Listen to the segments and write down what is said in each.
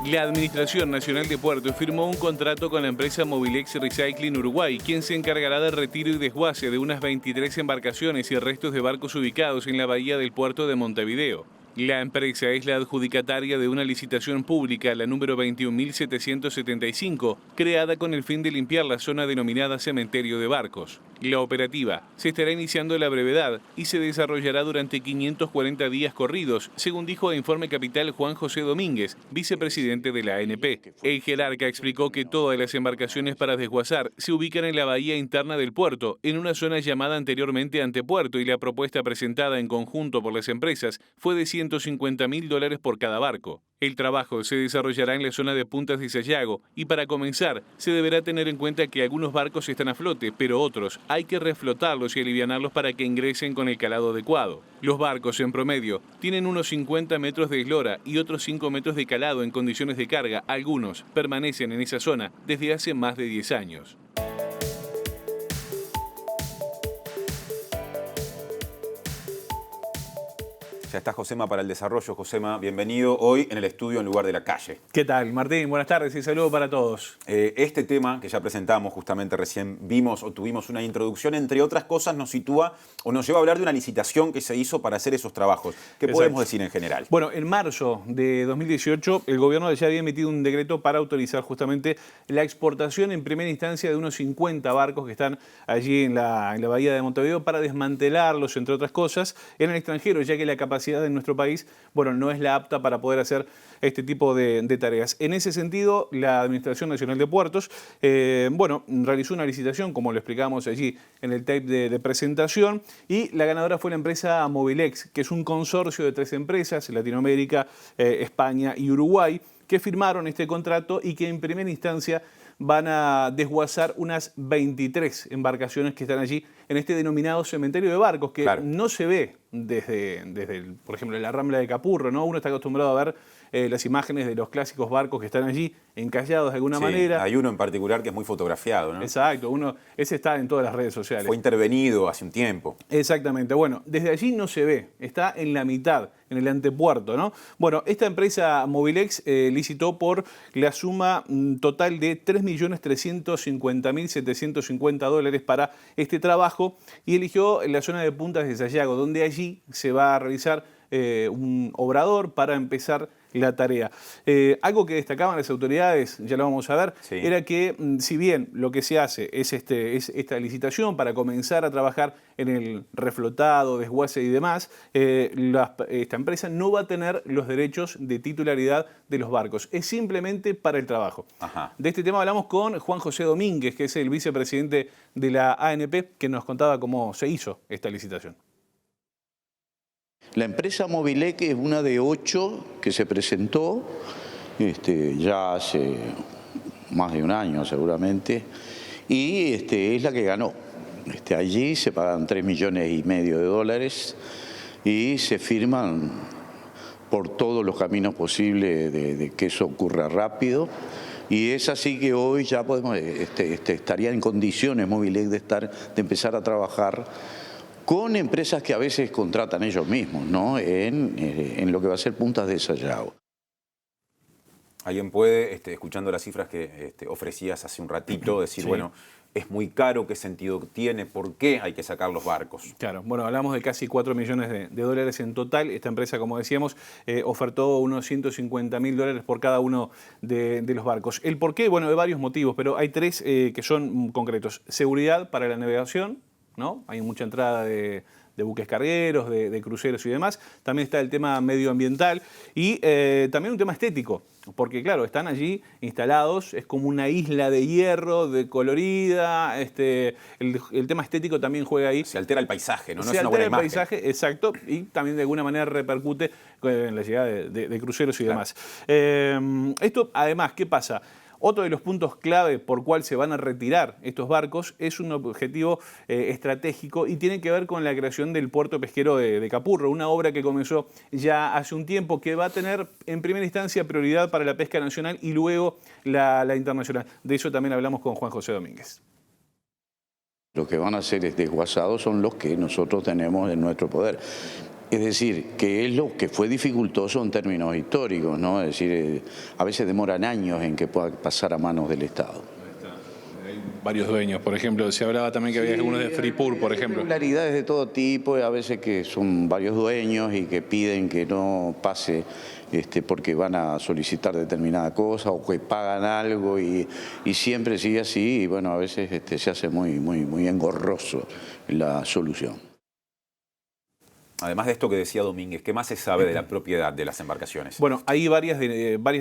La Administración Nacional de Puertos firmó un contrato con la empresa Mobilex Recycling Uruguay, quien se encargará del retiro y desguace de unas 23 embarcaciones y restos de barcos ubicados en la bahía del puerto de Montevideo. La empresa es la adjudicataria de una licitación pública, la número 21.775, creada con el fin de limpiar la zona denominada Cementerio de Barcos. La operativa se estará iniciando a la brevedad y se desarrollará durante 540 días corridos, según dijo a Informe Capital Juan José Domínguez, vicepresidente de la ANP. El jerarca explicó que todas las embarcaciones para desguazar se ubican en la bahía interna del puerto, en una zona llamada anteriormente Antepuerto, y la propuesta presentada en conjunto por las empresas fue de $150.000 por cada barco. El trabajo se desarrollará en la zona de Puntas de Sayago y para comenzar se deberá tener en cuenta que algunos barcos están a flote, pero otros hay que reflotarlos y alivianarlos para que ingresen con el calado adecuado. Los barcos en promedio tienen unos 50 metros de eslora y otros 5 metros de calado en condiciones de carga. Algunos permanecen en esa zona desde hace más de 10 años. Ya está Josema para el desarrollo. Josema, bienvenido hoy en el estudio en lugar de la calle. ¿Qué tal, Martín? Buenas tardes y saludo para todos. Este tema que ya presentamos, justamente recién vimos o tuvimos una introducción, entre otras cosas nos sitúa o nos lleva a hablar de una licitación que se hizo para hacer esos trabajos. ¿Qué podemos decir en general? Bueno, en marzo de 2018 el gobierno ya había emitido un decreto para autorizar justamente la exportación en primera instancia de unos 50 barcos que están allí en la bahía de Montevideo para desmantelarlos, entre otras cosas, en el extranjero, ya que la capacidad de nuestro país, bueno, no es la apta para poder hacer este tipo de tareas. En ese sentido, la Administración Nacional de Puertos, realizó una licitación, como lo explicábamos allí en el tape de presentación, y la ganadora fue la empresa Mobilex, que es un consorcio de 3 empresas, Latinoamérica, España y Uruguay, que firmaron este contrato y que en primera instancia van a desguazar unas 23 embarcaciones que están allí en este denominado cementerio de barcos, que no se ve desde por ejemplo, en la Rambla de Capurro, ¿no? Uno está acostumbrado a ver las imágenes de los clásicos barcos que están allí encallados de alguna manera. Hay uno en particular que es muy fotografiado, ¿no? Exacto, ese está en todas las redes sociales. Fue intervenido hace un tiempo. Exactamente, bueno, desde allí no se ve, está en la mitad, en el antepuerto, ¿no? Bueno, esta empresa Mobilex licitó por la suma total de $3.350.750 para este trabajo y eligió la zona de Puntas de Sayago, donde allí se va a realizar un obrador para empezar la tarea. Algo que destacaban las autoridades, ya lo vamos a ver, era que si bien lo que se hace es esta licitación para comenzar a trabajar en el reflotado, desguace y demás, esta empresa no va a tener los derechos de titularidad de los barcos, es simplemente para el trabajo. De este tema hablamos con Juan José Domínguez, que es el vicepresidente de la ANP, que nos contaba cómo se hizo esta licitación. La empresa Mobilex es una de 8 que se presentó ya hace más de un año seguramente, y es la que ganó. Allí se pagan $3,5 millones y se firman por todos los caminos posibles de que eso ocurra rápido. Y es así que hoy ya podemos, estaría en condiciones Mobilex de empezar a trabajar con empresas que a veces contratan ellos mismos, ¿no? En lo que va a ser Puntas de Sayago. Alguien puede, escuchando las cifras que ofrecías hace un ratito, decir, bueno, es muy caro, ¿qué sentido tiene? ¿Por qué hay que sacar los barcos? Claro, bueno, hablamos de casi $4 millones de dólares en total. Esta empresa, como decíamos, ofertó unos $150.000 por cada uno de los barcos. ¿El por qué? Bueno, hay varios motivos, pero hay 3 que son concretos. Seguridad para la navegación, ¿no? Hay mucha entrada de buques cargueros, de cruceros y demás. También está el tema medioambiental y también un tema estético, porque claro, están allí instalados, es como una isla de hierro, de colorida, el tema estético también juega ahí. Se altera el paisaje, ¿no? Se altera el paisaje, exacto, y también de alguna manera repercute en la llegada de cruceros y demás. Esto, además, ¿qué pasa? Otro de los puntos clave por cual se van a retirar estos barcos es un objetivo estratégico y tiene que ver con la creación del puerto pesquero de Capurro, una obra que comenzó ya hace un tiempo que va a tener en primera instancia prioridad para la pesca nacional y luego la internacional. De eso también hablamos con Juan José Domínguez. Los que van a ser desguazados son los que nosotros tenemos en nuestro poder. Es decir, que es lo que fue dificultoso en términos históricos, ¿no? Es decir, a veces demoran años en que pueda pasar a manos del Estado. Hay varios dueños, por ejemplo, se hablaba también que había algunos de Freeport, por ejemplo. Irregularidades de todo tipo, a veces que son varios dueños y que piden que no pase porque van a solicitar determinada cosa o que pagan algo y siempre sigue así y bueno, a veces se hace muy engorroso la solución. Además de esto que decía Domínguez, ¿qué más se sabe de la propiedad de las embarcaciones? Bueno, hay varias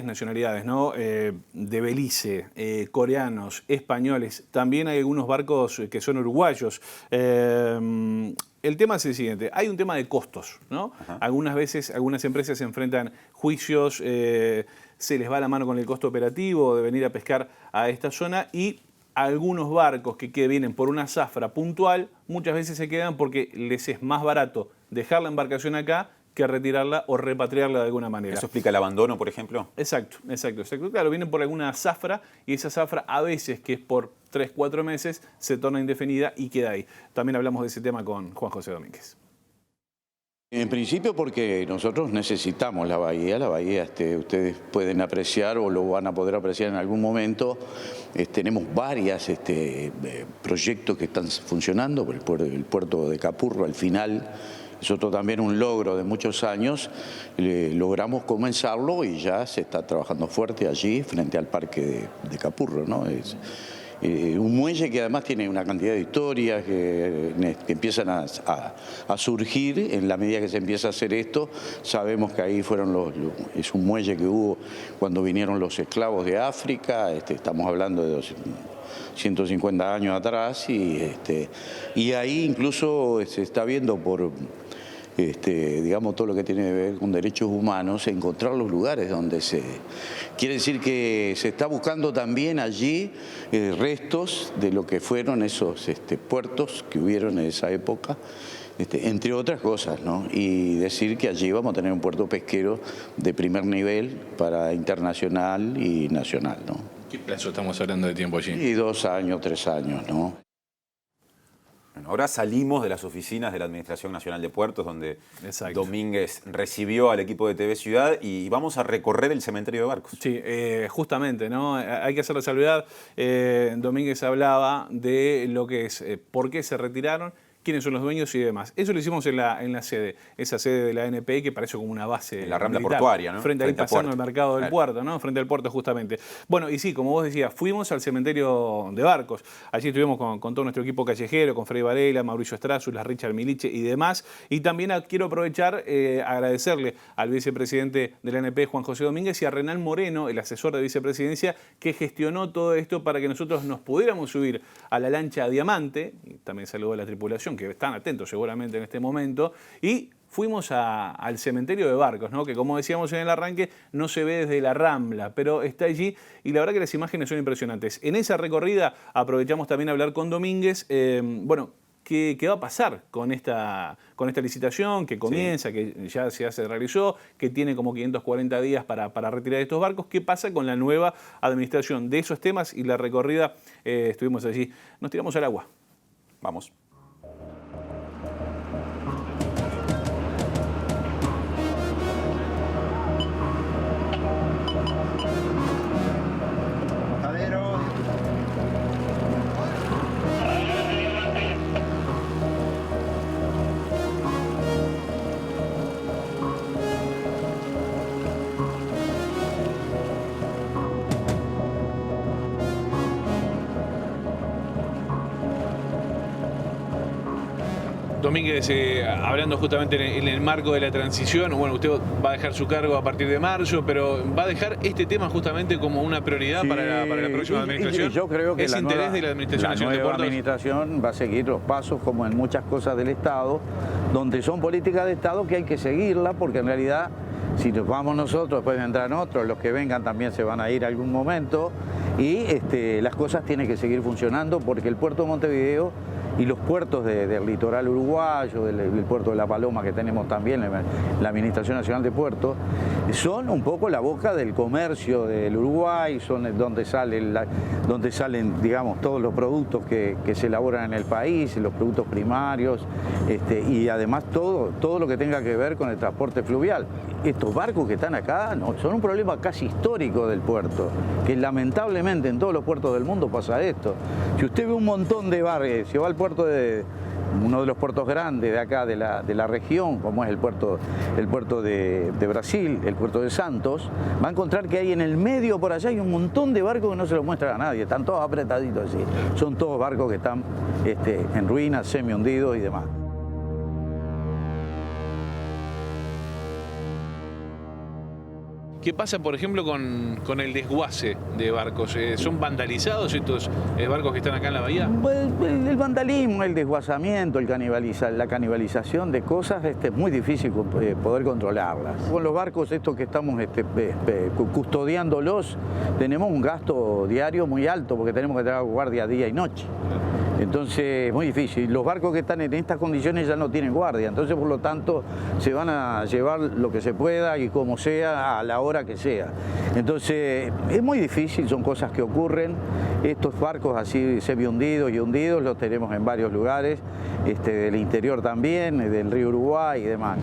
nacionalidades, ¿no? De Belice, coreanos, españoles, también hay algunos barcos que son uruguayos. El tema es el siguiente, hay un tema de costos, ¿no? Ajá. Algunas veces, algunas empresas se enfrentan juicios, se les va la mano con el costo operativo de venir a pescar a esta zona y algunos barcos que vienen por una zafra puntual, muchas veces se quedan porque les es más barato dejar la embarcación acá que retirarla o repatriarla de alguna manera. ¿Eso explica el abandono, por ejemplo? Exacto. Claro, vienen por alguna zafra y esa zafra a veces, que es por 3-4 meses, se torna indefinida y queda ahí. También hablamos de ese tema con Juan José Domínguez. En principio porque nosotros necesitamos la bahía ustedes pueden apreciar o lo van a poder apreciar en algún momento. Tenemos varios proyectos que están funcionando, por el puerto de Capurro al final. Es otro también un logro de muchos años. Logramos comenzarlo y ya se está trabajando fuerte allí frente al parque de Capurro, ¿no? Un muelle que además tiene una cantidad de historias que empiezan a surgir en la medida que se empieza a hacer esto. Sabemos que ahí es un muelle que hubo cuando vinieron los esclavos de África, estamos hablando de 150 años atrás, y ahí incluso se está viendo por digamos, todo lo que tiene que ver con derechos humanos, encontrar los lugares donde quiere decir que se está buscando también allí restos de lo que fueron esos puertos que hubieron en esa época, entre otras cosas, ¿no? Y decir que allí vamos a tener un puerto pesquero de primer nivel para internacional y nacional, ¿no? ¿Qué plazo estamos hablando de tiempo allí? Y 2 años, 3 años, ¿no? Bueno, ahora salimos de las oficinas de la Administración Nacional de Puertos, donde Exacto. Domínguez recibió al equipo de TV Ciudad, y vamos a recorrer el cementerio de barcos. Sí, justamente, ¿no? Hay que hacer la salvedad. Domínguez hablaba de lo que es, por qué se retiraron, quiénes son los dueños y demás. Eso lo hicimos en la sede, esa sede de la ANP que parece como una base en la Rambla militar, portuaria, ¿no? Frente ahí pasando el mercado del puerto, ¿no? Frente al puerto justamente. Bueno, y sí, como vos decías, fuimos al cementerio de barcos. Allí estuvimos con todo nuestro equipo callejero, con Freddy Varela, Mauricio Estrazulas, Richard Miliche y demás. Y también quiero aprovechar, agradecerle al vicepresidente de la ANP, Juan José Domínguez, y a Renal Moreno, el asesor de vicepresidencia, que gestionó todo esto para que nosotros nos pudiéramos subir a la lancha Diamante, y también saludó a la tripulación, que están atentos seguramente en este momento, y fuimos al cementerio de barcos, ¿no? Que como decíamos en el arranque, no se ve desde la Rambla, pero está allí y la verdad que las imágenes son impresionantes. En esa recorrida aprovechamos también a hablar con Domínguez, bueno, ¿qué va a pasar con esta licitación que comienza, sí, que ya se realizó, que tiene como 540 días para retirar estos barcos? ¿Qué pasa con la nueva administración de esos temas? Y la recorrida, estuvimos allí, nos tiramos al agua. Vamos. Domínguez, hablando justamente en el marco de la transición, bueno, usted va a dejar su cargo a partir de marzo, pero va a dejar este tema justamente como una prioridad, sí, para la próxima administración. Y yo creo que ¿Es interés de la Administración Nacional de Puertos? La nueva administración va a seguir los pasos como en muchas cosas del Estado, donde son políticas de Estado que hay que seguirla, porque en realidad si nos vamos nosotros, después vendrán otros, los que vengan también se van a ir a algún momento, y las cosas tienen que seguir funcionando porque el puerto de Montevideo y los puertos del litoral uruguayo, del puerto de La Paloma que tenemos también, la Administración Nacional de Puertos, son un poco la boca del comercio del Uruguay, son donde salen, digamos, todos los productos que se elaboran en el país, los productos primarios, y además todo lo que tenga que ver con el transporte fluvial. Estos barcos que están acá son un problema casi histórico del puerto, que lamentablemente en todos los puertos del mundo pasa esto. Si usted ve un montón de barcos, si va al puerto de uno de los puertos grandes de acá, de la región, como es el puerto de Brasil, el puerto de Santos, va a encontrar que hay en el medio por allá hay un montón de barcos que no se los muestran a nadie, están todos apretaditos así. Son todos barcos que están en ruinas, semi hundidos y demás. ¿Qué pasa, por ejemplo, con el desguace de barcos? ¿Son vandalizados estos barcos que están acá en la bahía? El vandalismo, el desguazamiento, la canibalización de cosas es muy difícil poder controlarlas. Con los barcos estos que estamos custodiándolos, tenemos un gasto diario muy alto porque tenemos que tener guardia día y noche. Entonces es muy difícil. Los barcos que están en estas condiciones ya no tienen guardia, entonces por lo tanto se van a llevar lo que se pueda y como sea a la hora que sea. Entonces es muy difícil, son cosas que ocurren. Estos barcos así semi-hundidos y hundidos los tenemos en varios lugares, del interior también, del río Uruguay y demás.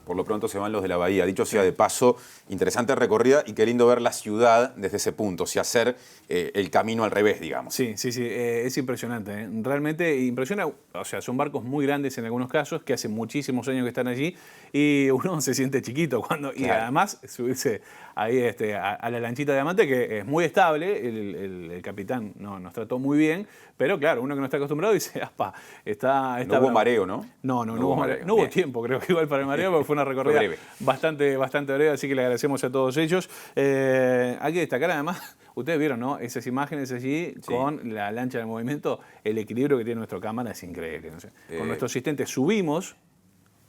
Por lo pronto se van los de la bahía. Dicho sea de paso, interesante recorrida y qué lindo ver la ciudad desde ese punto, o sea, hacer el camino al revés, digamos. Sí, es impresionante. Realmente impresiona, o sea, son barcos muy grandes en algunos casos, que hace muchísimos años que están allí y uno se siente chiquito cuando... Claro. Y además subirse ahí a la lanchita de Diamante, que es muy estable, el capitán nos trató muy bien, pero claro, uno que no está acostumbrado dice, ¡apa! Está no hubo mareo, ¿no? No hubo mareo. No hubo tiempo, creo que igual para el mareo, porque fue una recorrida bastante breve, así que le agradecemos a todos ellos. Hay que destacar además, ustedes vieron, ¿no? Esas imágenes allí con la lancha de movimiento, el equilibrio que tiene nuestra cámara es increíble. No sé. Con nuestro asistente subimos,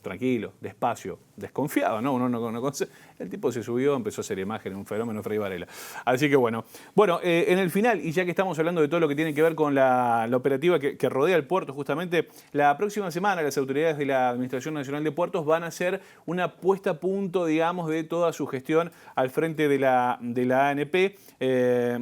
tranquilo, despacio, desconfiado, ¿no? El tipo se subió, empezó a hacer imágenes, un fenómeno Fray Varela. Así que bueno, en el final, y ya que estamos hablando de todo lo que tiene que ver con la operativa que rodea el puerto, justamente, la próxima semana las autoridades de la Administración Nacional de Puertos van a hacer una puesta a punto, digamos, de toda su gestión al frente de la ANP.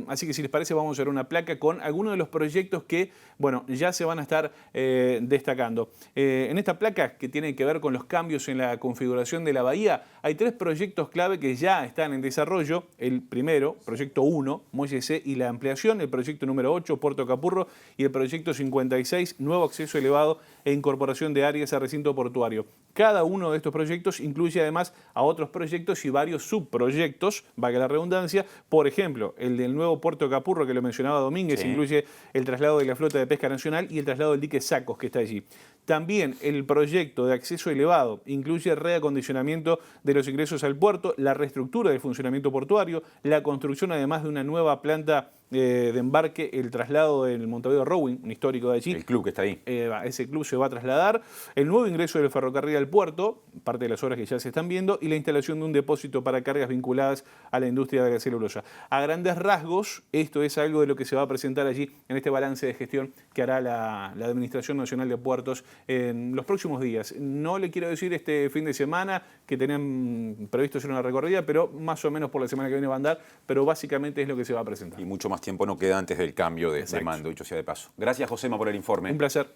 Así que si les parece vamos a ver una placa con algunos de los proyectos que, bueno, ya se van a estar destacando. En esta placa que tiene que ver con los cambios en la configuración de la bahía, hay 3 proyectos clave que ya están en desarrollo. El primero, proyecto 1, Muelle C y la ampliación, el proyecto número 8, Puerto Capurro, y el proyecto 56, nuevo acceso elevado e incorporación de áreas a recinto portuario. Cada uno de estos proyectos incluye además a otros proyectos y varios subproyectos, valga la redundancia. Por ejemplo, el del nuevo Puerto Capurro, que lo mencionaba Domínguez, sí, incluye el traslado de la flota de pesca nacional y el traslado del dique Sacos, que está allí. También el proyecto de acceso elevado incluye reacondicionamiento de los ingresos al puerto, la reestructura del funcionamiento portuario, la construcción además de una nueva planta de embarque, el traslado del Montevideo Rowing, un histórico de allí. El club que está ahí. Ese club se va a trasladar, el nuevo ingreso del ferrocarril al puerto, parte de las obras que ya se están viendo, y la instalación de un depósito para cargas vinculadas a la industria de la celulosa. A grandes rasgos, esto es algo de lo que se va a presentar allí en este balance de gestión que hará la Administración Nacional de Puertos en los próximos días. No le quiero decir este fin de semana que tenían previsto hacer una recorrida, pero más o menos por la semana que viene va a andar, pero básicamente es lo que se va a presentar. Y mucho más tiempo no queda antes del cambio de mando, dicho sea de paso. Gracias, Josema, por el informe. Un placer.